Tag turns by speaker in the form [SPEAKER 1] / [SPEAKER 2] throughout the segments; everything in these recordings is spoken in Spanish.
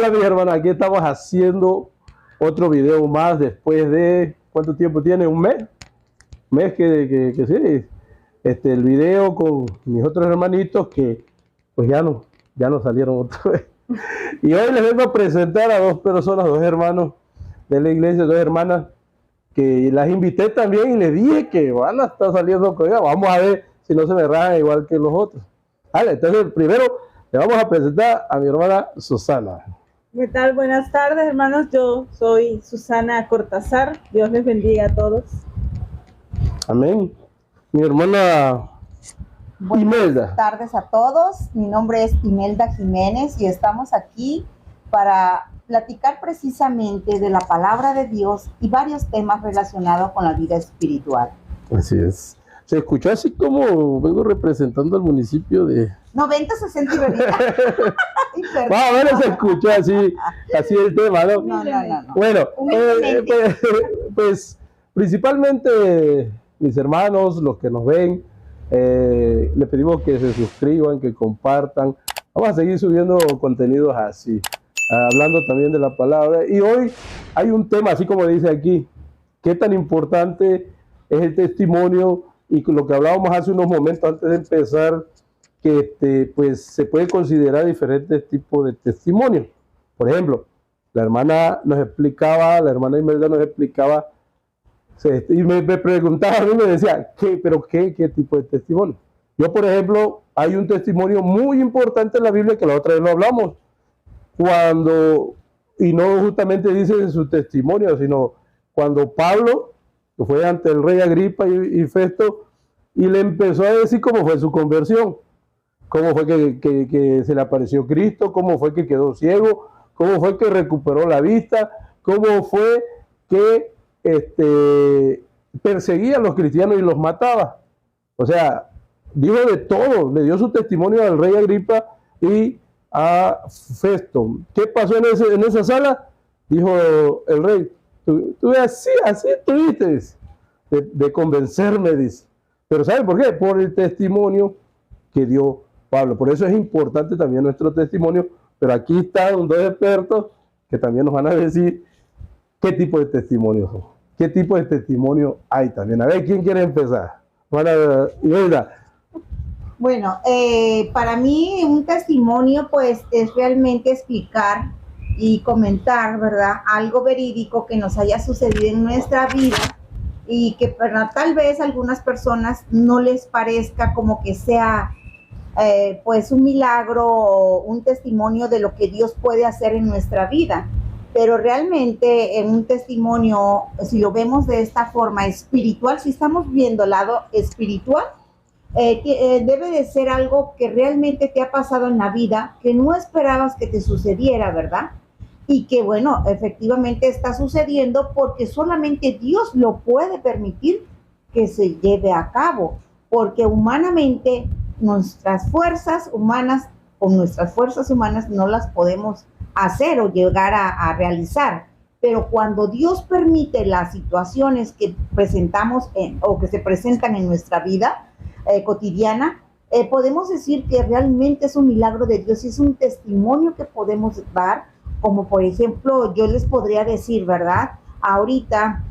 [SPEAKER 1] Hola mis hermanos, aquí estamos haciendo otro video más después de, ¿cuánto tiempo tiene? ¿Un mes? Un mes que sí, el video con mis otros hermanitos que pues ya no salieron otra vez. Y hoy les vengo a presentar a dos personas, dos hermanos de la iglesia, dos hermanas, que las invité también y les dije que van a estar saliendo con ella. Vamos a ver si no se me rajan igual que los otros. Vale, entonces primero le vamos a presentar a mi hermana Susana.
[SPEAKER 2] ¿Qué tal? Buenas tardes, hermanos. Yo soy Susana Cortázar. Dios les bendiga a todos.
[SPEAKER 1] Amén. Mi hermana Imelda.
[SPEAKER 3] Buenas tardes a todos. Mi nombre es Imelda Jiménez y estamos aquí para platicar precisamente de la palabra de Dios y varios temas relacionados con la vida espiritual.
[SPEAKER 1] Así es. Se escuchó así como vengo representando al municipio de...
[SPEAKER 3] 90, 60 y 20.
[SPEAKER 1] Más o menos se escuchó así el tema, ¿no?
[SPEAKER 3] No.
[SPEAKER 1] Bueno, pues principalmente mis hermanos, los que nos ven, le pedimos que se suscriban, que compartan. Vamos a seguir subiendo contenidos así, hablando también de la palabra. Y hoy hay un tema, así como dice aquí, qué tan importante es el testimonio, y lo que hablábamos hace unos momentos antes de empezar, que pues se puede considerar diferentes tipos de testimonios. Por ejemplo, la hermana Imelda nos explicaba, y me preguntaba a mí, me decía, ¿qué tipo de testimonio? Yo, por ejemplo, hay un testimonio muy importante en la Biblia que la otra vez lo hablamos, y no justamente dice su testimonio, sino cuando Pablo que fue ante el rey Agripa y Festo, y le empezó a decir cómo fue su conversión, cómo fue que se le apareció Cristo, cómo fue que quedó ciego, cómo fue que recuperó la vista, cómo fue que perseguía a los cristianos y los mataba. O sea, dijo de todo, le dio su testimonio al rey Agripa y a Festo. ¿Qué pasó en esa sala? Dijo el rey, tú así estuviste de convencerme, dice. Pero ¿sabe por qué? Por el testimonio que dio Pablo. Por eso es importante también nuestro testimonio. Pero aquí están dos expertos que también nos van a decir qué tipo de testimonio son. ¿Qué tipo de testimonio hay también? A ver, ¿quién quiere empezar? Imelda.
[SPEAKER 3] Bueno, para mí un testimonio pues es realmente explicar y comentar, ¿verdad? Algo verídico que nos haya sucedido en nuestra vida y que tal vez a algunas personas no les parezca como que sea pues un milagro o un testimonio de lo que Dios puede hacer en nuestra vida. Pero realmente en un testimonio, si lo vemos de esta forma espiritual, si estamos viendo el lado espiritual, debe de ser algo que realmente te ha pasado en la vida, que no esperabas que te sucediera, ¿verdad? Y que bueno, efectivamente está sucediendo porque solamente Dios lo puede permitir que se lleve a cabo, porque humanamente nuestras fuerzas humanas no las podemos hacer o llegar a realizar. Pero cuando Dios permite las situaciones que presentamos o que se presentan en nuestra vida cotidiana, podemos decir que realmente es un milagro de Dios y es un testimonio que podemos dar. Como por ejemplo, yo les podría decir, ¿verdad? Ahorita,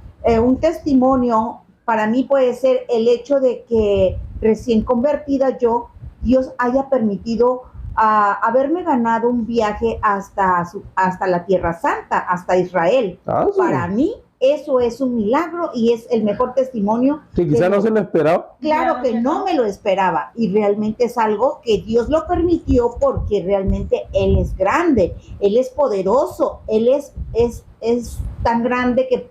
[SPEAKER 3] un testimonio para mí puede ser el hecho de que recién convertida yo, Dios haya permitido haberme ganado un viaje hasta la Tierra Santa, hasta Israel. Sí. Para mí, eso es un milagro y es el mejor testimonio.
[SPEAKER 1] Que quizá no se lo esperaba.
[SPEAKER 3] Claro que no me lo esperaba y realmente es algo que Dios lo permitió porque realmente Él es grande, Él es poderoso, Él es tan grande que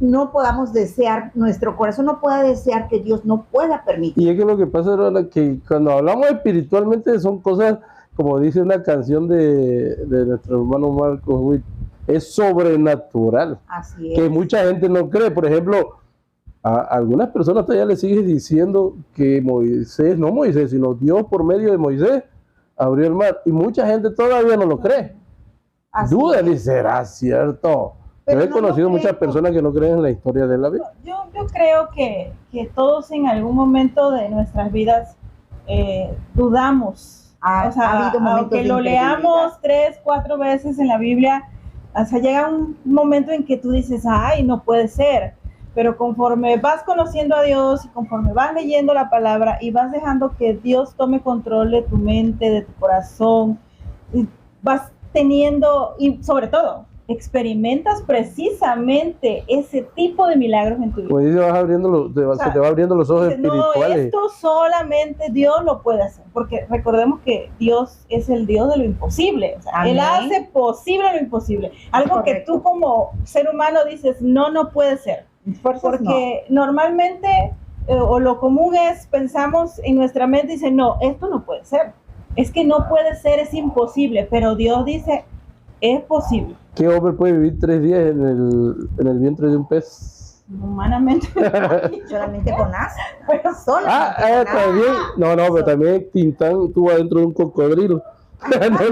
[SPEAKER 3] no podamos desear, nuestro corazón no pueda desear que Dios no pueda permitir.
[SPEAKER 1] Y es que lo que pasa es que cuando hablamos espiritualmente son cosas, como dice una canción de nuestro hermano Marcos Witt, es sobrenatural.
[SPEAKER 3] Así es.
[SPEAKER 1] Que mucha gente no cree. Por ejemplo, a algunas personas todavía le siguen diciendo que Moisés, sino Dios por medio de Moisés abrió el mar. Y mucha gente todavía no lo cree. Dudan y será cierto. Pero yo he conocido muchas personas que no creen en la historia de la vida.
[SPEAKER 2] Yo creo que todos en algún momento de nuestras vidas dudamos O sea,
[SPEAKER 3] habido momentos
[SPEAKER 2] aunque
[SPEAKER 3] de
[SPEAKER 2] lo
[SPEAKER 3] incredulidad.
[SPEAKER 2] leamos 3, 4 veces en la Biblia, o sea, llega un momento en que tú dices, ay, no puede ser. Pero conforme vas conociendo a Dios y conforme vas leyendo la palabra y vas dejando que Dios tome control de tu mente, de tu corazón, y vas teniendo, y sobre todo, experimentas precisamente ese tipo de milagros en tu vida.
[SPEAKER 1] Como dice, se te va abriendo los ojos
[SPEAKER 2] Dice, no,
[SPEAKER 1] espirituales.
[SPEAKER 2] esto solamente Dios lo puede hacer, porque recordemos que Dios es el Dios de lo imposible. O sea,
[SPEAKER 3] Amén.
[SPEAKER 2] Él hace posible lo imposible. Algo
[SPEAKER 3] Correcto.
[SPEAKER 2] que tú como ser humano dices, no puede ser.
[SPEAKER 3] Fuerzas
[SPEAKER 2] Porque normalmente, o lo común es, pensamos en nuestra mente y dice, no, esto no puede ser. Es que no puede ser, es imposible. Pero Dios dice, es posible.
[SPEAKER 1] ¿Qué hombre puede vivir 3 días en el vientre de un pez?
[SPEAKER 2] Humanamente.
[SPEAKER 3] no, solamente Jonás.
[SPEAKER 2] Pero
[SPEAKER 3] Solamente
[SPEAKER 1] También. No, pero también Tintán estuvo adentro de un cocodrilo.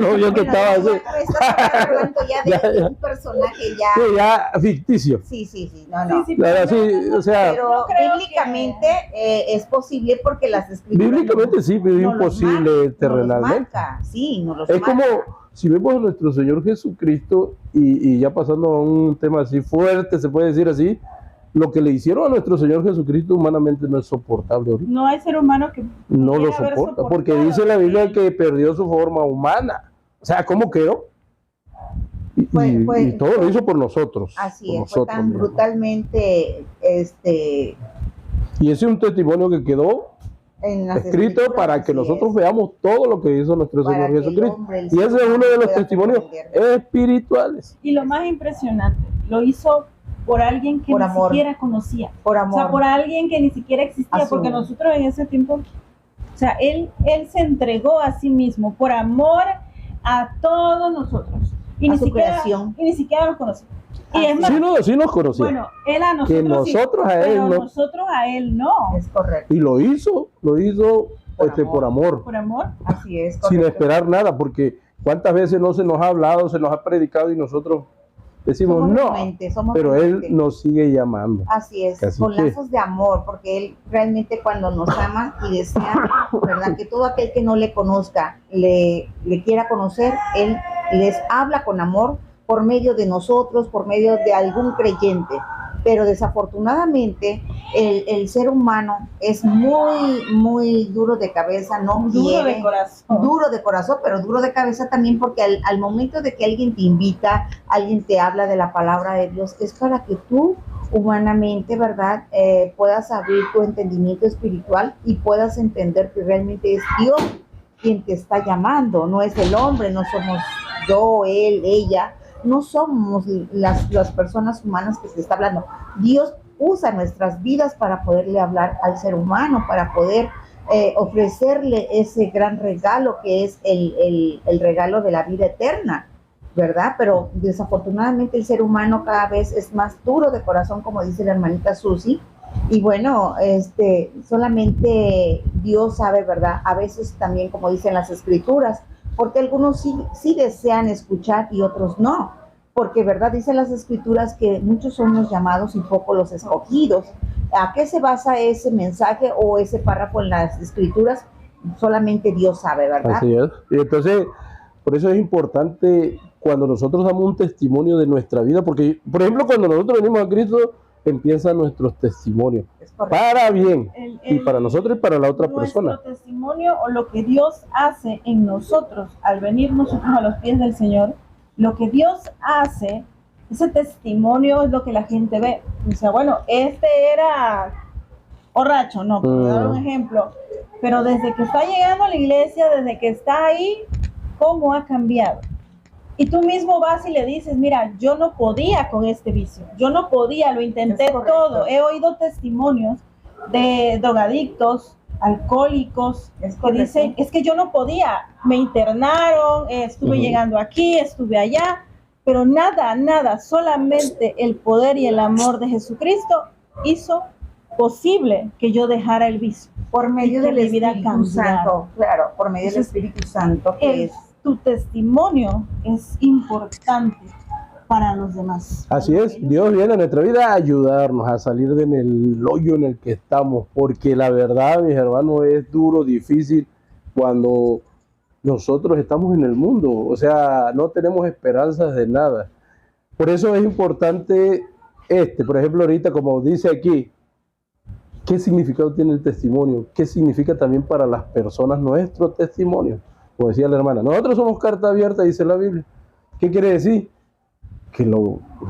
[SPEAKER 1] no, yo que estaba así.
[SPEAKER 3] Estás hablando ya de un personaje ya.
[SPEAKER 1] Sí, ya ficticio.
[SPEAKER 3] Sí, no.
[SPEAKER 2] Sí,
[SPEAKER 1] Claro, sí, o sea,
[SPEAKER 3] Pero
[SPEAKER 2] yo creo
[SPEAKER 3] bíblicamente es posible porque las escrituras
[SPEAKER 1] bíblicamente sí, pero es
[SPEAKER 3] no los
[SPEAKER 1] imposible
[SPEAKER 3] marca,
[SPEAKER 1] terrenalmente.
[SPEAKER 3] No los
[SPEAKER 1] Es
[SPEAKER 3] marca.
[SPEAKER 1] como si vemos a nuestro Señor Jesucristo y ya pasando a un tema así fuerte, se puede decir así, lo que le hicieron a nuestro Señor Jesucristo humanamente no es soportable ahorita.
[SPEAKER 2] no hay ser humano que
[SPEAKER 1] No lo
[SPEAKER 2] pudiera haber
[SPEAKER 1] soporta, porque
[SPEAKER 2] soportado.
[SPEAKER 1] dice la Biblia que perdió su forma humana. O sea, ¿cómo quedó? Y todo lo hizo por nosotros.
[SPEAKER 3] Así
[SPEAKER 1] por
[SPEAKER 3] es, fue
[SPEAKER 1] nosotros
[SPEAKER 3] tan
[SPEAKER 1] mismos.
[SPEAKER 3] brutalmente
[SPEAKER 1] Y ese es un testimonio que quedó
[SPEAKER 3] en las
[SPEAKER 1] escrito
[SPEAKER 3] escrituras,
[SPEAKER 1] para que
[SPEAKER 3] así
[SPEAKER 1] nosotros
[SPEAKER 3] es.
[SPEAKER 1] veamos todo lo que hizo nuestro
[SPEAKER 3] Para
[SPEAKER 1] Señor
[SPEAKER 3] que el
[SPEAKER 1] Jesucristo.
[SPEAKER 3] hombre, el
[SPEAKER 1] Y
[SPEAKER 3] ser
[SPEAKER 1] ese es uno
[SPEAKER 3] humano
[SPEAKER 1] de los
[SPEAKER 3] pueda
[SPEAKER 1] testimonios
[SPEAKER 3] comprender.
[SPEAKER 1] espirituales.
[SPEAKER 2] Y lo más impresionante, lo hizo por alguien que
[SPEAKER 3] Por
[SPEAKER 2] ni
[SPEAKER 3] amor.
[SPEAKER 2] siquiera conocía.
[SPEAKER 3] Por
[SPEAKER 2] O
[SPEAKER 3] amor.
[SPEAKER 2] sea, por alguien que ni siquiera existía,
[SPEAKER 3] A su-
[SPEAKER 2] porque nosotros en ese tiempo, o sea, él se entregó a sí mismo por amor a todos nosotros. Y
[SPEAKER 3] A
[SPEAKER 2] ni
[SPEAKER 3] su
[SPEAKER 2] siquiera,
[SPEAKER 3] creación.
[SPEAKER 2] y ni siquiera nos conocía. Y
[SPEAKER 3] Así
[SPEAKER 2] es más,
[SPEAKER 1] Sí nos conocía.
[SPEAKER 2] bueno, él a
[SPEAKER 1] que
[SPEAKER 2] nosotros sí,
[SPEAKER 1] nosotros a él
[SPEAKER 2] pero
[SPEAKER 1] no.
[SPEAKER 2] nosotros a él no.
[SPEAKER 3] Es correcto.
[SPEAKER 1] Y lo hizo
[SPEAKER 3] Por
[SPEAKER 1] por amor,
[SPEAKER 2] Por amor.
[SPEAKER 3] Así es,
[SPEAKER 1] sin
[SPEAKER 3] correcto.
[SPEAKER 1] esperar nada, porque cuántas veces no se nos ha hablado, se nos ha predicado y nosotros decimos
[SPEAKER 3] Somos
[SPEAKER 1] no,
[SPEAKER 3] renuentes, somos
[SPEAKER 1] pero Él
[SPEAKER 3] renuentes.
[SPEAKER 1] nos sigue llamando.
[SPEAKER 3] Así es,
[SPEAKER 1] Así
[SPEAKER 3] con
[SPEAKER 1] que-
[SPEAKER 3] lazos de amor, porque Él realmente cuando nos ama y desea, ¿verdad? Que todo aquel que no le conozca, le quiera conocer, Él les habla con amor por medio de nosotros, por medio de algún creyente. Pero desafortunadamente el ser humano es muy duro de cabeza, no
[SPEAKER 2] Duro
[SPEAKER 3] quiere,
[SPEAKER 2] de corazón.
[SPEAKER 3] duro de corazón, pero duro de cabeza también porque al momento de que alguien te invita, alguien te habla de la palabra de Dios, es para que tú humanamente, ¿verdad? Puedas abrir tu entendimiento espiritual y puedas entender que realmente es Dios quien te está llamando, no es el hombre, no somos yo, él, ella, no somos las personas humanas que se está hablando. Dios usa nuestras vidas para poderle hablar al ser humano, para poder ofrecerle ese gran regalo que es el regalo de la vida eterna, ¿verdad? Pero desafortunadamente el ser humano cada vez es más duro de corazón, como dice la hermanita Susi, y bueno, solamente Dios sabe, ¿verdad? A veces también, como dicen las escrituras, porque algunos sí desean escuchar y otros no, porque, ¿verdad? Dicen las escrituras que muchos son los llamados y pocos los escogidos. ¿A qué se basa ese mensaje o ese párrafo en las escrituras? Solamente Dios sabe, ¿verdad?
[SPEAKER 1] Así es. Y entonces, por eso es importante cuando nosotros damos un testimonio de nuestra vida, porque, por ejemplo, cuando nosotros venimos a Cristo, empiezan nuestros testimonios,
[SPEAKER 3] Es correcto.
[SPEAKER 1] para bien, y
[SPEAKER 2] El-
[SPEAKER 1] para nosotros y para la otra
[SPEAKER 2] nuestro
[SPEAKER 1] persona.
[SPEAKER 2] testimonio o lo que Dios hace en nosotros al venir nosotros a los pies del Señor, lo que Dios hace, ese testimonio es lo que la gente ve. O sea, bueno, este era borracho, no, por dar un ejemplo, pero desde que está llegando a la iglesia, desde que está ahí, ¿cómo ha cambiado? Y tú mismo vas y le dices, mira, yo no podía con este vicio, yo no podía, lo intenté
[SPEAKER 3] Es correcto.
[SPEAKER 2] todo. He oído testimonios de drogadictos, alcohólicos,
[SPEAKER 3] Es
[SPEAKER 2] que
[SPEAKER 3] correcto.
[SPEAKER 2] dicen, es que yo no podía, me internaron, estuve
[SPEAKER 1] Ujú.
[SPEAKER 2] llegando aquí, estuve allá, pero nada, solamente el poder y el amor de Jesucristo hizo posible que yo dejara el vicio.
[SPEAKER 3] Por medio
[SPEAKER 2] y que
[SPEAKER 3] del
[SPEAKER 2] mi vida
[SPEAKER 3] Espíritu
[SPEAKER 2] cambiara.
[SPEAKER 3] Santo, claro, por medio del
[SPEAKER 2] Entonces,
[SPEAKER 3] Espíritu Santo, que es
[SPEAKER 2] Tu testimonio es importante para los demás.
[SPEAKER 1] Así es, Dios viene a nuestra vida a ayudarnos a salir de en el hoyo en el que estamos, porque la verdad, mis hermanos, es duro, difícil cuando nosotros estamos en el mundo, o sea, no tenemos esperanzas de nada. Por eso es importante por ejemplo, ahorita como dice aquí, ¿qué significado tiene el testimonio? ¿Qué significa también para las personas nuestro testimonio? Como decía la hermana, nosotros somos carta abierta, dice la Biblia. ¿Qué quiere decir? Que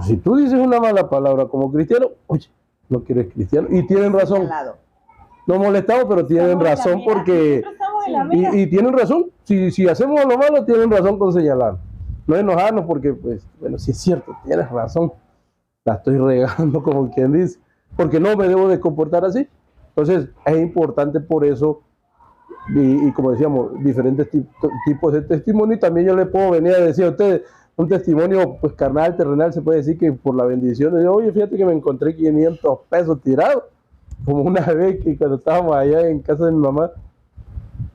[SPEAKER 1] si tú dices una mala palabra como cristiano, oye, no que eres cristiano, y tienen razón. Nos molestamos, pero tienen razón porque... Y tienen razón, si hacemos lo malo, tienen razón con señalar. No enojarnos porque, pues, bueno, sí es cierto, tienes razón. La estoy regando, como quien dice, porque no me debo de comportar así. Entonces es importante por eso, y como decíamos, diferentes tipos de testimonio. Y también yo le puedo venir a decir a ustedes un testimonio pues carnal, terrenal, se puede decir que por la bendición de Dios, oye, fíjate que me encontré 500 pesos tirados, como una vez que cuando estábamos allá en casa de mi mamá,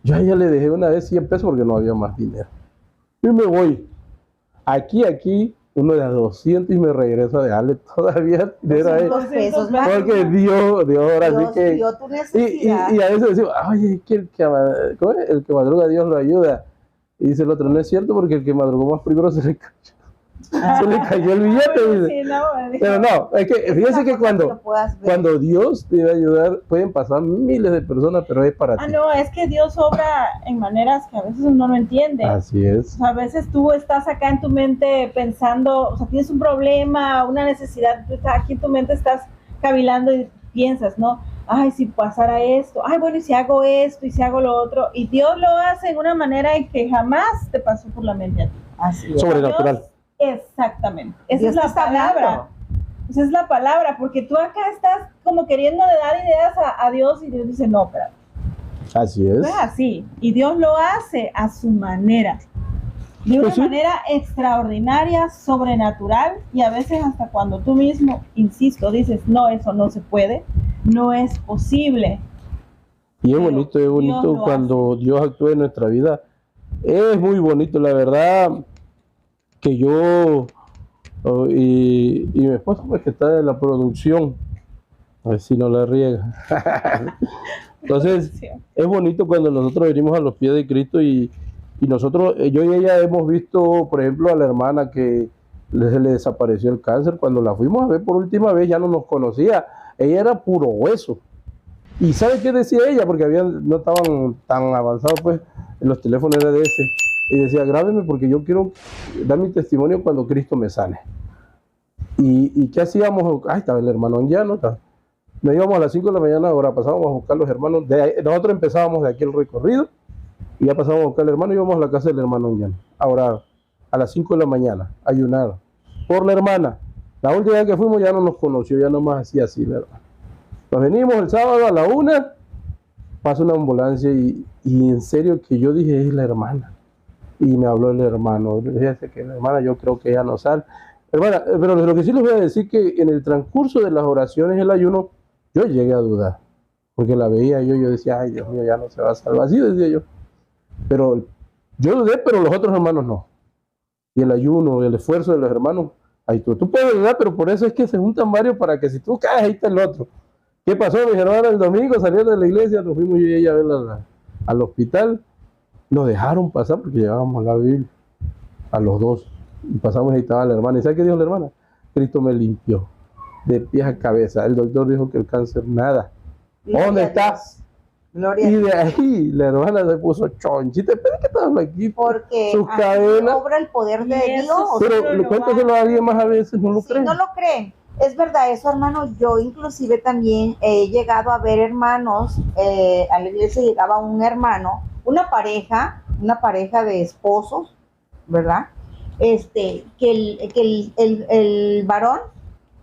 [SPEAKER 1] yo a ella le dejé una vez 100 pesos porque no había más dinero. Y me voy, aquí, uno de a 200 y me regreso a dejarle todavía dinero a él. Porque Dios ahora sí que...
[SPEAKER 3] Dio tu necesidad.
[SPEAKER 1] Y a veces decimos, oye, que el que madruga Dios lo ayuda. Y dice el otro, no es cierto porque el que madrugó más primero se le cayó el billete. Sí, no, pero no, es que fíjense que cuando Dios te va a ayudar, pueden pasar miles de personas, pero es para ti.
[SPEAKER 2] No, es que Dios obra en maneras que a veces uno no entiende.
[SPEAKER 1] Así es.
[SPEAKER 2] O sea, a veces tú estás acá en tu mente pensando, o sea, tienes un problema, una necesidad, tú aquí en tu mente estás cavilando y piensas, ¿no? Ay, si pasara esto, ay, bueno, y si hago esto, y si hago lo otro, y Dios lo hace en una manera en que jamás te pasó por la mente a ti.
[SPEAKER 3] Así es.
[SPEAKER 1] Sobrenatural.
[SPEAKER 2] Dios, exactamente. Esa es la palabra. Esa es la palabra, porque tú acá estás como queriendo dar ideas a Dios y Dios dice, no, espérate.
[SPEAKER 1] Así es.
[SPEAKER 2] No es así. Y Dios lo hace a su manera. De una manera extraordinaria, sobrenatural, y a veces hasta cuando tú mismo, insisto, dices, no, eso no se puede, no es posible.
[SPEAKER 1] Y es bonito cuando Dios actúa en nuestra vida. Es muy bonito, la verdad, que yo y mi esposa, pues, que está en la producción, a ver si no la riega. Entonces, es bonito cuando nosotros venimos a los pies de Cristo y nosotros, yo y ella hemos visto, por ejemplo, a la hermana que se le desapareció el cáncer. Cuando la fuimos a ver por última vez, ya no nos conocía. Ella era puro hueso. ¿Y sabe qué decía ella? Porque no estaban tan avanzados, pues, en los teléfonos era de ese. Y decía, grábeme porque yo quiero dar mi testimonio cuando Cristo me sane. ¿Y qué hacíamos? Estaba el hermano en llano. Nos íbamos a las 5 de la mañana, ahora pasábamos a buscar los hermanos. Nosotros empezábamos de aquí el recorrido y ya pasábamos a buscar al hermano y íbamos a la casa del hermano en llano. Ahora, a las 5 de la mañana, ayunar por la hermana. La última vez que fuimos ya no nos conoció, ya nomás hacía así, ¿verdad? Nos venimos el sábado a la 1, pasa una ambulancia y en serio que yo dije, es la hermana. Y me habló el hermano, fíjate que la hermana, yo creo que ella no sale. Hermana, pero lo que sí les voy a decir que en el transcurso de las oraciones, el ayuno, yo llegué a dudar. Porque la veía yo decía, ay Dios mío, ya no se va a salvar. Así decía yo. Pero yo dudé, pero los otros hermanos no. Y el ayuno, el esfuerzo de los hermanos, ahí tú puedes dudar, pero por eso es que se juntan varios para que si tú caes, ahí está el otro. ¿Qué pasó, mis hermanos? El domingo salieron de la iglesia, nos fuimos yo y ella a verla al hospital. Nos dejaron pasar porque llevábamos la Biblia a los dos. Y pasamos y ahí estaba la hermana. ¿Y sabe qué dijo la hermana? Cristo me limpió de pies a cabeza. El doctor dijo que el cáncer, nada. ¿Dónde estás?
[SPEAKER 3] Gloria
[SPEAKER 1] y de ahí la hermana se puso chonchita. ¿Pero qué estamos aquí?
[SPEAKER 3] Porque
[SPEAKER 1] sus cadenas
[SPEAKER 3] obra el poder de Dios.
[SPEAKER 1] Pero cuéntaselo a alguien más a veces, no lo creen.
[SPEAKER 3] No lo creen. Es verdad eso, hermano. Yo inclusive también he llegado a ver hermanos, a la iglesia llegaba un hermano, una pareja de esposos, ¿verdad? Que el varón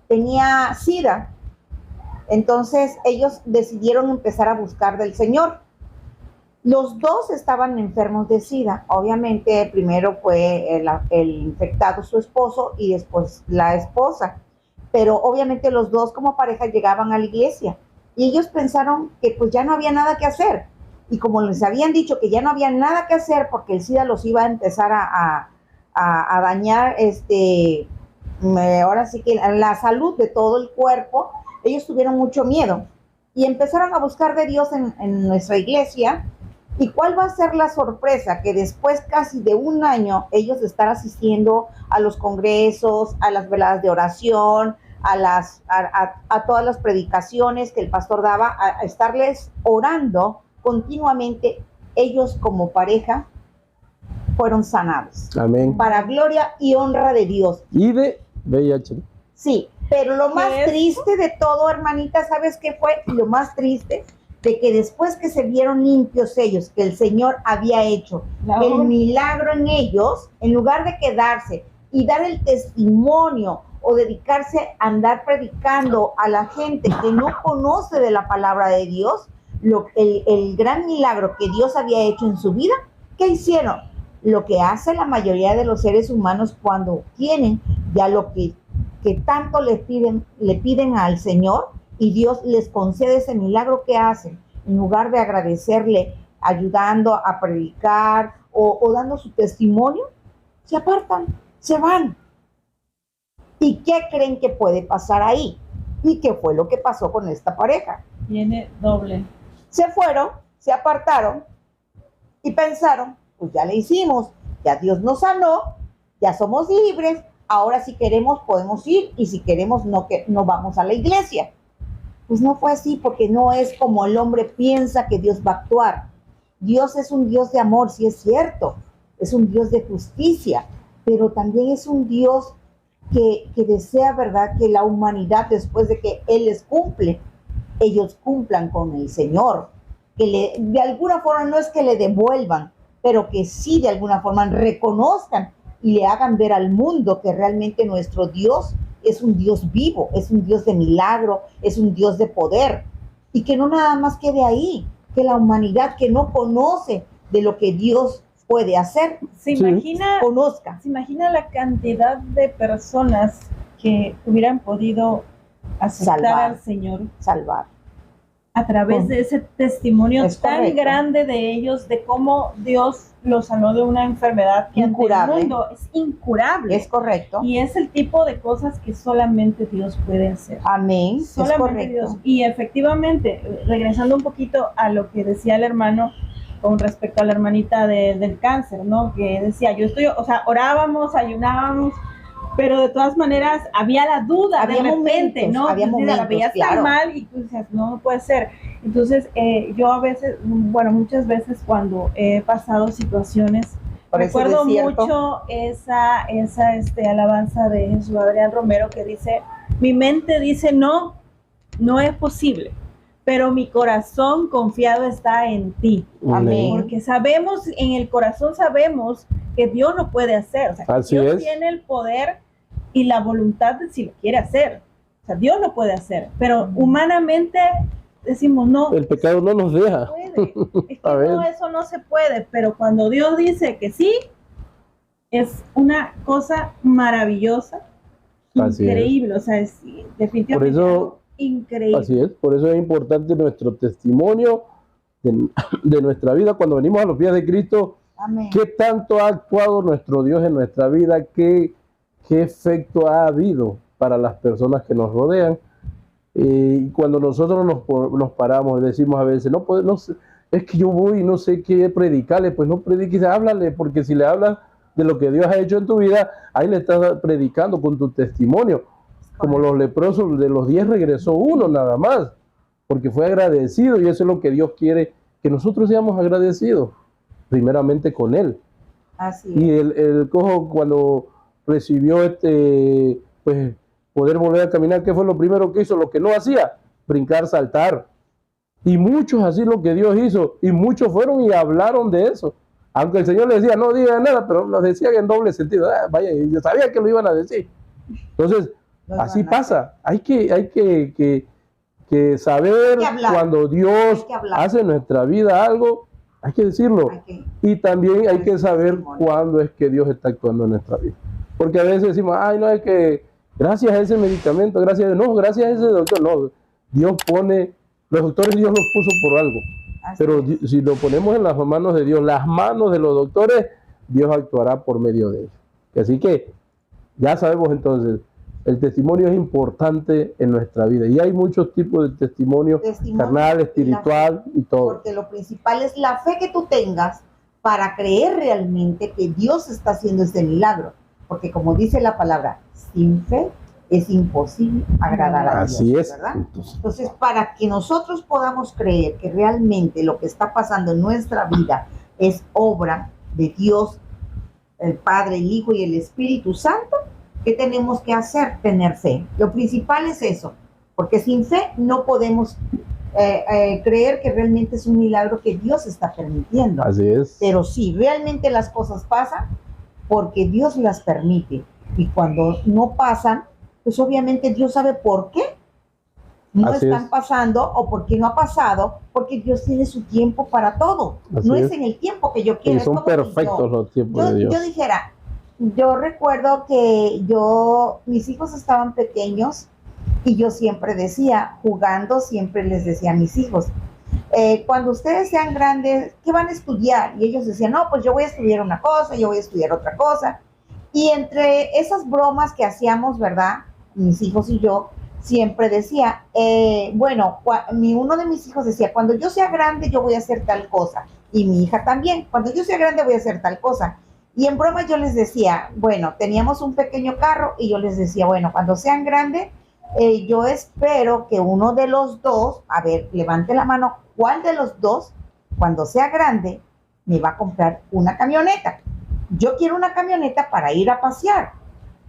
[SPEAKER 3] tenía SIDA. Entonces ellos decidieron empezar a buscar del Señor. Los dos estaban enfermos de SIDA. Obviamente primero fue el infectado su esposo y después la esposa. Pero obviamente los dos como pareja llegaban a la iglesia y ellos pensaron que pues ya no había nada que hacer. Y como les habían dicho que ya no había nada que hacer porque el SIDA los iba a empezar a dañar, ahora sí que la salud de todo el cuerpo, ellos tuvieron mucho miedo y empezaron a buscar de Dios en nuestra iglesia ¿Y cuál va a ser la sorpresa? Que después casi de un año ellos estar asistiendo a los congresos, a las veladas de oración, a todas las predicaciones que el pastor daba, a estarles orando continuamente, ellos como pareja fueron sanados.
[SPEAKER 1] Amén.
[SPEAKER 3] Para gloria y honra de Dios.
[SPEAKER 1] Y de VIH.
[SPEAKER 3] Sí, pero lo más
[SPEAKER 2] ¿Qué es?
[SPEAKER 3] triste de todo, hermanita, ¿sabes qué fue? Lo más triste de que después que se vieron limpios ellos, que el Señor había hecho el milagro en ellos, en lugar de quedarse y dar el testimonio o dedicarse a andar predicando a la gente que no conoce de la palabra de Dios, el gran milagro que Dios había hecho en su vida, ¿qué hicieron? Lo que hace la mayoría de los seres humanos cuando tienen ya lo que tanto le piden al Señor, y Dios les concede ese milagro que hacen, en lugar de agradecerle, ayudando a predicar o dando su testimonio, se apartan, se van. ¿Y qué creen que puede pasar ahí? ¿Y qué fue lo que pasó con esta pareja?
[SPEAKER 2] Viene doble.
[SPEAKER 3] Se fueron, se apartaron y pensaron, pues ya le hicimos, ya Dios nos sanó, ya somos libres, ahora si queremos podemos ir, y si queremos no vamos a la iglesia. Pues no fue así, porque no es como el hombre piensa que Dios va a actuar. Dios es un Dios de amor, sí es cierto, es un Dios de justicia, pero también es un Dios que desea, ¿verdad?, que la humanidad, después de que Él les cumple, ellos cumplan con el Señor, que de alguna forma no es que le devuelvan, pero que sí de alguna forma reconozcan y le hagan ver al mundo que realmente nuestro Dios es un Dios vivo, es un Dios de milagro, es un Dios de poder, y que no nada más quede ahí, que la humanidad que no conoce de lo que Dios puede hacer,
[SPEAKER 2] ¿Se imagina,
[SPEAKER 3] conozca.
[SPEAKER 2] se imagina la cantidad de personas que hubieran podido aceptar
[SPEAKER 3] Salvar.
[SPEAKER 2] al Señor
[SPEAKER 3] Salvar.
[SPEAKER 2] a través de ese testimonio
[SPEAKER 3] Es
[SPEAKER 2] tan
[SPEAKER 3] correcto.
[SPEAKER 2] grande de ellos, de cómo Dios los sanó de una enfermedad que
[SPEAKER 3] Incurable.
[SPEAKER 2] ante el mundo es incurable?
[SPEAKER 3] Es correcto.
[SPEAKER 2] Y es el tipo de cosas que solamente Dios puede hacer.
[SPEAKER 3] Amén. Es
[SPEAKER 2] Solamente
[SPEAKER 3] correcto.
[SPEAKER 2] Dios. Y efectivamente, regresando un poquito a lo que decía el hermano con respecto a la hermanita del cáncer, ¿no? Que decía, orábamos, ayunábamos, pero de todas maneras había la duda
[SPEAKER 3] Había
[SPEAKER 2] de repente,
[SPEAKER 3] momentos,
[SPEAKER 2] ¿no?
[SPEAKER 3] había
[SPEAKER 2] Entonces, la
[SPEAKER 3] momentos,
[SPEAKER 2] veías
[SPEAKER 3] claro.
[SPEAKER 2] tan mal y tú decías, no puede ser. Entonces, yo a veces, muchas veces cuando he pasado situaciones,
[SPEAKER 3] Por ese
[SPEAKER 2] recuerdo
[SPEAKER 3] desierto.
[SPEAKER 2] mucho esa alabanza de Jesús Adrián Romero que dice, mi mente dice no es posible, pero mi corazón confiado está en ti.
[SPEAKER 3] Amén.
[SPEAKER 2] Porque sabemos, en el corazón sabemos que Dios lo puede hacer. O sea, que
[SPEAKER 1] Así
[SPEAKER 2] Dios
[SPEAKER 1] es.
[SPEAKER 2] tiene el poder y la voluntad de si lo quiere hacer. O sea, Dios lo puede hacer, pero humanamente decimos no.
[SPEAKER 1] El pecado no nos deja.
[SPEAKER 2] Puede. Es
[SPEAKER 1] A
[SPEAKER 2] que
[SPEAKER 1] ver.
[SPEAKER 2] no, eso no se puede, pero cuando Dios dice que sí, es una cosa maravillosa,
[SPEAKER 1] Así
[SPEAKER 2] increíble, o sea, es definitivamente
[SPEAKER 1] Por eso-
[SPEAKER 2] algo increíble.
[SPEAKER 1] Así es, por eso es importante nuestro testimonio de nuestra vida cuando venimos a los pies de Cristo.
[SPEAKER 3] Amén.
[SPEAKER 1] ¿Qué tanto ha actuado nuestro Dios en nuestra vida? ¿Qué efecto ha habido para las personas que nos rodean? Y cuando nosotros nos paramos y decimos a veces, no sé, es que yo voy y no sé qué predicarle, pues no prediques, háblale, porque si le hablas de lo que Dios ha hecho en tu vida, ahí le estás predicando con tu testimonio. Como los leprosos, de los 10 regresó uno nada más, porque fue agradecido, y eso es lo que Dios quiere, que nosotros seamos agradecidos, primeramente con Él.
[SPEAKER 3] Así
[SPEAKER 1] Y
[SPEAKER 3] es.
[SPEAKER 1] el cojo, cuando recibió pues poder volver a caminar, ¿qué fue lo primero que hizo? Lo que no hacía, brincar, saltar. Y muchos así lo que Dios hizo, y muchos fueron y hablaron de eso. Aunque el Señor les decía, no digan nada, pero lo decían en doble sentido. Vaya, yo sabía que lo iban a decir. Entonces,
[SPEAKER 3] Lo
[SPEAKER 1] así
[SPEAKER 3] iban a
[SPEAKER 1] pasa. Hay que saber
[SPEAKER 3] Hay que hablar.
[SPEAKER 1] cuando Dios
[SPEAKER 3] Hay que hablar.
[SPEAKER 1] hace en nuestra vida algo, hay que decirlo.
[SPEAKER 3] Hay que-
[SPEAKER 1] Y también hay que saber
[SPEAKER 3] testimonio.
[SPEAKER 1] cuándo es que Dios está actuando en nuestra vida. Porque a veces decimos, ay, no, es que gracias a ese medicamento, gracias a ese doctor. No, Dios pone, los doctores Dios los puso por algo.
[SPEAKER 3] Así
[SPEAKER 1] Pero
[SPEAKER 3] es.
[SPEAKER 1] si lo ponemos en las manos de Dios, las manos de los doctores, Dios actuará por medio de ellos. Así que ya sabemos entonces, el testimonio es importante en nuestra vida. Y hay muchos tipos de testimonio carnal, espiritual y todo.
[SPEAKER 3] Porque lo principal es la fe que tú tengas para creer realmente que Dios está haciendo este milagro. Porque como dice la palabra, sin fe es imposible agradar a Dios.
[SPEAKER 1] Así es.
[SPEAKER 3] ¿Verdad? Entonces, para que nosotros podamos creer que realmente lo que está pasando en nuestra vida es obra de Dios, el Padre, el Hijo y el Espíritu Santo, ¿qué tenemos que hacer? Tener fe. Lo principal es eso, porque sin fe no podemos creer que realmente es un milagro que Dios está permitiendo.
[SPEAKER 1] Así es.
[SPEAKER 3] Pero sí, realmente las cosas pasan porque Dios las permite. Y cuando no pasan, pues obviamente Dios sabe por qué no
[SPEAKER 1] Así
[SPEAKER 3] están
[SPEAKER 1] es.
[SPEAKER 3] pasando o por qué no ha pasado, porque Dios tiene su tiempo para todo.
[SPEAKER 1] Así
[SPEAKER 3] no es
[SPEAKER 1] es.
[SPEAKER 3] en el tiempo que yo quiero.
[SPEAKER 1] Y
[SPEAKER 3] es
[SPEAKER 1] son
[SPEAKER 3] como que
[SPEAKER 1] perfectos los tiempos de Dios.
[SPEAKER 3] yo dijera, yo recuerdo que mis hijos estaban pequeños y yo siempre decía, jugando, siempre les decía a mis hijos, cuando ustedes sean grandes, ¿qué van a estudiar? Y ellos decían, no, pues yo voy a estudiar una cosa, yo voy a estudiar otra cosa. Y entre esas bromas que hacíamos, ¿verdad? Mis hijos y yo, siempre decía, uno de mis hijos decía, cuando yo sea grande yo voy a hacer tal cosa. Y mi hija también, cuando yo sea grande voy a hacer tal cosa. Y en broma yo les decía, bueno, teníamos un pequeño carro y yo les decía, bueno, cuando sean grandes, yo espero que uno de los dos, a ver, levante la mano, ¿cuál de los dos, cuando sea grande, me va a comprar una camioneta? Yo quiero una camioneta para ir a pasear.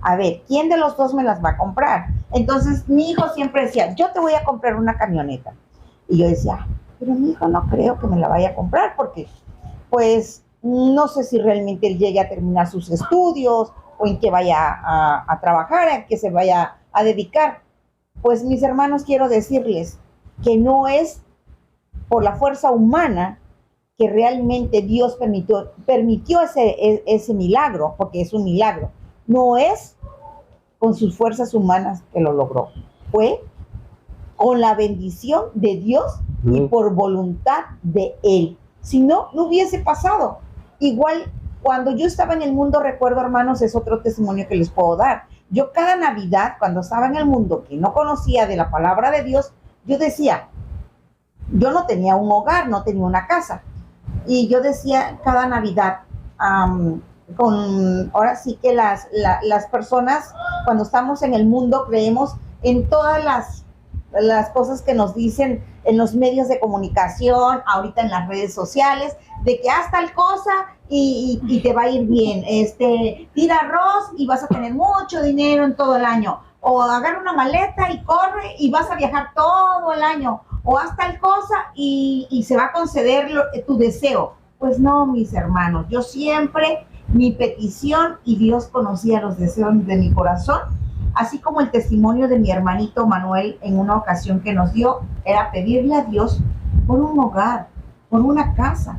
[SPEAKER 3] A ver, ¿quién de los dos me las va a comprar? Entonces mi hijo siempre decía, yo te voy a comprar una camioneta. Y yo decía, pero mi hijo no creo que me la vaya a comprar porque, pues, no sé si realmente él llegue a terminar sus estudios o en qué vaya a trabajar, a qué se vaya a dedicar. Pues mis hermanos, quiero decirles que no es por la fuerza humana que realmente Dios permitió ese milagro, porque es un milagro. No es con sus fuerzas humanas que lo logró. Fue con la bendición de Dios y por voluntad de Él. Si no, no hubiese pasado. Igual, cuando yo estaba en el mundo, recuerdo, hermanos, es otro testimonio que les puedo dar. Yo cada Navidad, cuando estaba en el mundo, que no conocía de la palabra de Dios, yo decía, yo no tenía un hogar, no tenía una casa. Y yo decía cada Navidad, ahora sí que las personas, cuando estamos en el mundo, creemos en todas las cosas que nos dicen en los medios de comunicación, ahorita en las redes sociales, de que haz tal cosa y te va a ir bien. Tira arroz y vas a tener mucho dinero en todo el año. O agarra una maleta y corre y vas a viajar todo el año. O haz tal cosa y se va a conceder tu deseo. Pues no, mis hermanos, yo siempre, mi petición, y Dios conocía los deseos de mi corazón, así como el testimonio de mi hermanito Manuel en una ocasión que nos dio, era pedirle a Dios por un hogar, por una casa.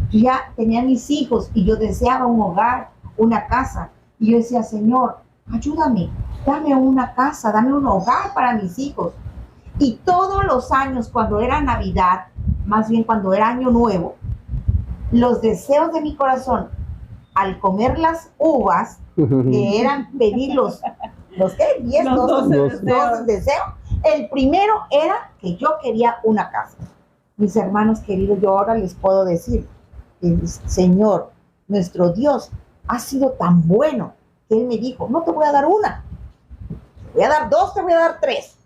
[SPEAKER 3] Yo ya tenía mis hijos y yo deseaba un hogar, una casa. Y yo decía, Señor, ayúdame, dame una casa, dame un hogar para mis hijos. Y todos los años, cuando era Navidad, más bien cuando era Año Nuevo, los deseos de mi corazón, al comer las uvas, que eran pedir los ¿qué? 10, 12 deseos. El primero era que yo quería una casa. Mis hermanos queridos, yo ahora les puedo decir, el Señor, nuestro Dios, ha sido tan bueno que Él me dijo, no te voy a dar una, te voy a dar 2, te voy a dar 3.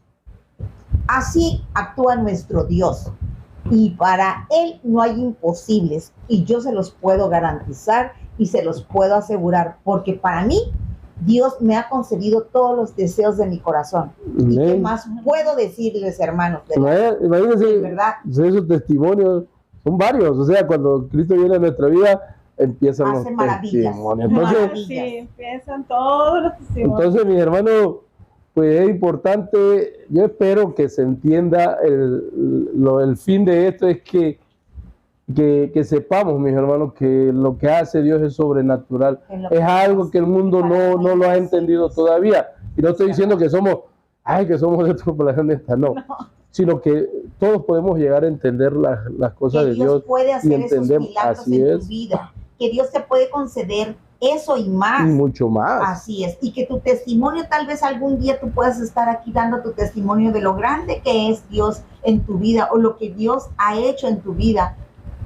[SPEAKER 3] Así actúa nuestro Dios. Y para Él no hay imposibles. Y yo se los puedo garantizar y se los puedo asegurar. Porque para mí, Dios me ha concedido todos los deseos de mi corazón.
[SPEAKER 1] Amén.
[SPEAKER 3] ¿Y qué más puedo decirles, hermanos?
[SPEAKER 1] Imagínense,
[SPEAKER 3] ¿verdad?
[SPEAKER 1] Esos testimonios son varios. O sea, cuando Cristo viene a nuestra vida, empiezan
[SPEAKER 3] Hace
[SPEAKER 1] los
[SPEAKER 3] maravillas.
[SPEAKER 1] testimonios. Entonces,
[SPEAKER 2] Sí, empiezan todos los testimonios.
[SPEAKER 1] entonces, mis hermanos, pues es importante, yo espero que se entienda el fin de esto es que sepamos, mis hermanos, que lo que hace Dios es sobrenatural. Es algo que el mundo no lo ha entendido todavía. Y no estoy diciendo que somos de otro planeta, no. Sino que todos podemos llegar a entender las cosas de Dios
[SPEAKER 3] puede hacer
[SPEAKER 1] y entendemos.
[SPEAKER 3] esos milagros
[SPEAKER 1] Así
[SPEAKER 3] en
[SPEAKER 1] es.
[SPEAKER 3] tu vida. Que Dios te puede conceder eso y más.
[SPEAKER 1] Y mucho más.
[SPEAKER 3] Así es, y que tu testimonio, tal vez algún día tú puedas estar aquí dando tu testimonio de lo grande que es Dios en tu vida o lo que Dios ha hecho en tu vida,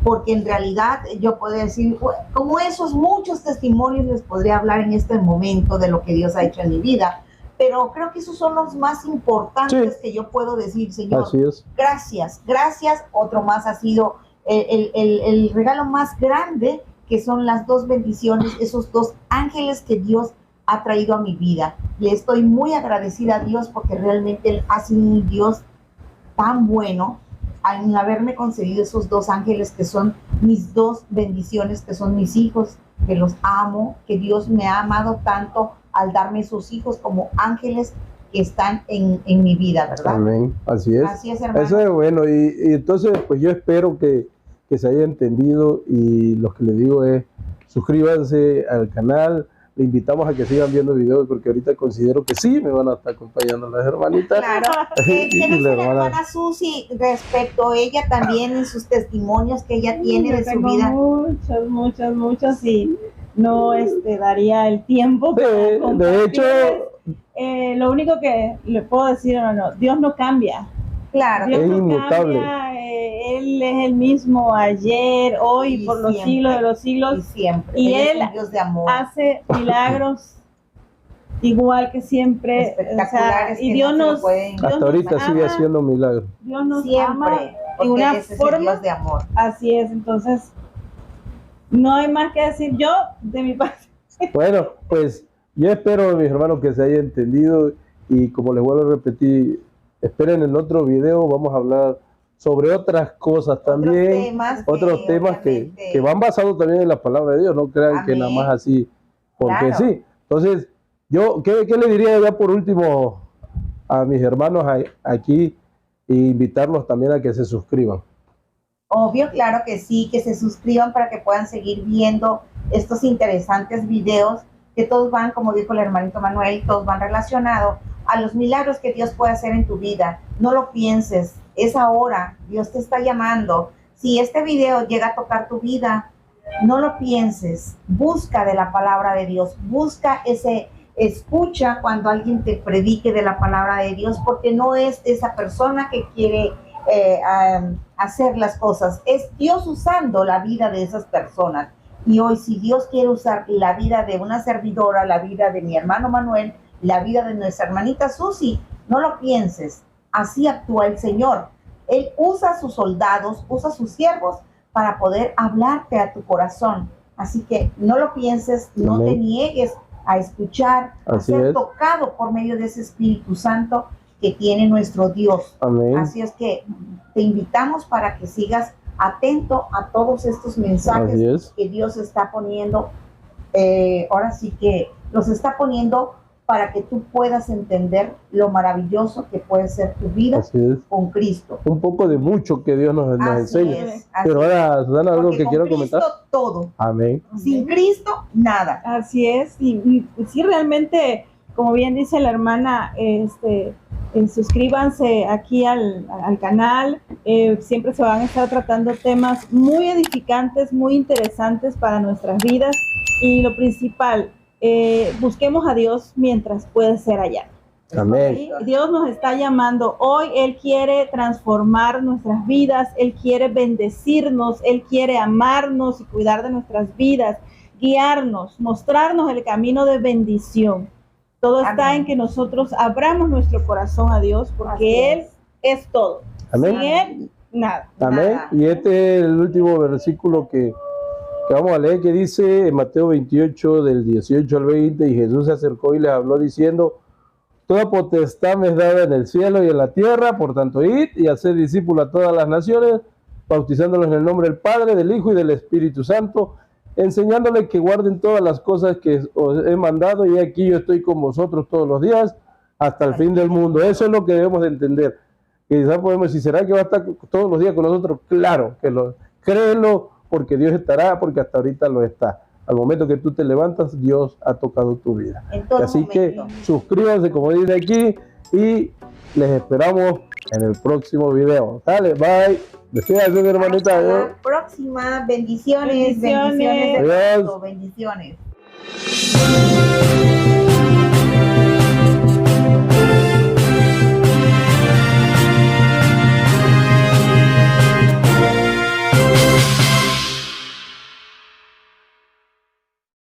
[SPEAKER 3] porque en realidad yo puedo decir, como esos muchos testimonios les podría hablar en este momento de lo que Dios ha hecho en mi vida, pero creo que esos son los más importantes que yo puedo decir, Señor.
[SPEAKER 1] Así es.
[SPEAKER 3] Gracias, gracias. Otro más ha sido el regalo más grande, que son las dos bendiciones, esos dos ángeles que Dios ha traído a mi vida. Le estoy muy agradecida a Dios porque realmente Él ha sido un Dios tan bueno en haberme concedido esos dos ángeles que son mis dos bendiciones, que son mis hijos, que los amo, que Dios me ha amado tanto al darme esos hijos como ángeles que están en mi vida, ¿verdad?
[SPEAKER 1] Amén, así es.
[SPEAKER 3] Así es, hermano.
[SPEAKER 1] Eso es bueno, y entonces pues yo espero que se haya entendido, y lo que le digo es, suscríbanse al canal, le invitamos a que sigan viendo videos, porque ahorita considero que sí me van a estar acompañando las hermanitas.
[SPEAKER 3] Claro, ¿qué dice la hermana Susi respecto a ella también en sus testimonios que ella tiene de su vida?
[SPEAKER 2] Muchos, y no daría el tiempo para
[SPEAKER 1] de hecho,
[SPEAKER 2] lo único que le puedo decir, hermano, Dios no cambia.
[SPEAKER 3] Claro,
[SPEAKER 2] Dios
[SPEAKER 1] es
[SPEAKER 2] no
[SPEAKER 1] inmutable.
[SPEAKER 2] Cambia, Él es el mismo ayer, hoy,
[SPEAKER 3] y
[SPEAKER 2] por los
[SPEAKER 3] siempre,
[SPEAKER 2] siglos de los siglos.
[SPEAKER 3] Y siempre.
[SPEAKER 2] Y
[SPEAKER 3] Él
[SPEAKER 2] Él
[SPEAKER 3] es un Dios de amor.
[SPEAKER 2] hace milagros igual que siempre.
[SPEAKER 3] Espectaculares,
[SPEAKER 2] y
[SPEAKER 3] que
[SPEAKER 2] Dios
[SPEAKER 3] no se lo
[SPEAKER 2] nos,
[SPEAKER 3] pueden-
[SPEAKER 2] Dios
[SPEAKER 1] hasta ahorita
[SPEAKER 2] nos
[SPEAKER 1] sigue
[SPEAKER 2] ama,
[SPEAKER 1] haciendo milagros.
[SPEAKER 2] Dios nos ama
[SPEAKER 3] Siempre,
[SPEAKER 2] de
[SPEAKER 3] porque
[SPEAKER 2] una
[SPEAKER 3] ese es el
[SPEAKER 2] forma.
[SPEAKER 3] Dios de amor.
[SPEAKER 2] Así es, entonces no hay más que decir. Yo, de mi parte.
[SPEAKER 1] Bueno, pues yo espero, mis hermanos, que se haya entendido, y como les vuelvo a repetir, esperen en otro video, vamos a hablar sobre otras cosas también, otros temas que van basados también en la palabra de Dios, no crean
[SPEAKER 3] Amén.
[SPEAKER 1] que nada más así, porque
[SPEAKER 3] Claro.
[SPEAKER 1] sí. Entonces, yo, ¿qué le diría ya por último a mis hermanos aquí, e invitarlos también a que se suscriban?
[SPEAKER 3] Obvio, claro que sí, que se suscriban para que puedan seguir viendo estos interesantes videos, que todos van, como dijo el hermanito Manuel, todos van relacionados a los milagros que Dios puede hacer en tu vida. No lo pienses, es ahora, Dios te está llamando. Si este video llega a tocar tu vida, no lo pienses, busca de la palabra de Dios, busca escucha cuando alguien te predique de la palabra de Dios, porque no es esa persona que quiere hacer las cosas, es Dios usando la vida de esas personas. Y hoy, si Dios quiere usar la vida de una servidora, la vida de mi hermano Manuel, la vida de nuestra hermanita Susi, no lo pienses, así actúa el Señor. Él usa a sus soldados, usa a sus siervos para poder hablarte a tu corazón. Así que no lo pienses, no
[SPEAKER 1] Amén.
[SPEAKER 3] te niegues a escuchar, a
[SPEAKER 1] Así
[SPEAKER 3] ser
[SPEAKER 1] es.
[SPEAKER 3] tocado por medio de ese Espíritu Santo que tiene nuestro Dios.
[SPEAKER 1] Amén.
[SPEAKER 3] Así es que te invitamos para que sigas atento a todos estos
[SPEAKER 1] Así
[SPEAKER 3] mensajes
[SPEAKER 1] es.
[SPEAKER 3] que Dios está poniendo. Ahora sí que los está poniendo para que tú puedas entender lo maravilloso que puede ser tu vida
[SPEAKER 1] Así es.
[SPEAKER 3] con Cristo.
[SPEAKER 1] Un poco de mucho que Dios nos
[SPEAKER 3] Así
[SPEAKER 1] enseña.
[SPEAKER 3] es, así
[SPEAKER 1] Pero
[SPEAKER 3] es.
[SPEAKER 1] ahora, Susana, algo
[SPEAKER 3] Porque
[SPEAKER 1] que
[SPEAKER 3] con
[SPEAKER 1] quiero
[SPEAKER 3] Cristo
[SPEAKER 1] comentar.
[SPEAKER 3] todo.
[SPEAKER 1] Amén.
[SPEAKER 3] Sin Cristo, nada.
[SPEAKER 2] Así es, y sí, realmente, como bien dice la hermana, suscríbanse aquí al canal. Siempre se van a estar tratando temas muy edificantes, muy interesantes para nuestras vidas, y lo principal, busquemos a Dios mientras puede ser allá.
[SPEAKER 1] Amén.
[SPEAKER 2] ¿Sí? Dios nos está llamando hoy. Él quiere transformar nuestras vidas, Él quiere bendecirnos, Él quiere amarnos y cuidar de nuestras vidas, guiarnos, mostrarnos el camino de bendición. Todo está
[SPEAKER 3] Amén.
[SPEAKER 2] en que nosotros abramos nuestro corazón a Dios, porque
[SPEAKER 3] Así
[SPEAKER 2] Él es todo.
[SPEAKER 1] Amén.
[SPEAKER 2] Sin Él, nada.
[SPEAKER 1] Amén.
[SPEAKER 3] Nada.
[SPEAKER 1] Y este es el último versículo que vamos a leer, que dice en Mateo 28, del 18 al 20, y Jesús se acercó y les habló diciendo: toda potestad me es dada en el cielo y en la tierra, por tanto id y haced discípulos a todas las naciones, bautizándolos en el nombre del Padre, del Hijo y del Espíritu Santo, enseñándoles que guarden todas las cosas que os he mandado, y aquí yo estoy con vosotros todos los días hasta el fin del mundo. Eso es lo que debemos de entender. Quizás podemos decir, ¿será que va a estar todos los días con nosotros? Claro, créelo, porque Dios estará, porque hasta ahorita lo está. Al momento que tú te levantas, Dios ha tocado tu vida.
[SPEAKER 3] En todo
[SPEAKER 1] Así
[SPEAKER 3] momento.
[SPEAKER 1] que suscríbanse, como dice aquí, y les esperamos en el próximo video. Dale, bye. Despídase, mi hermanita.
[SPEAKER 3] Hasta
[SPEAKER 1] Adiós.
[SPEAKER 3] la próxima. Bendiciones.
[SPEAKER 2] Bendiciones.
[SPEAKER 3] Bendiciones. de
[SPEAKER 1] Adiós.
[SPEAKER 3] Cristo, bendiciones.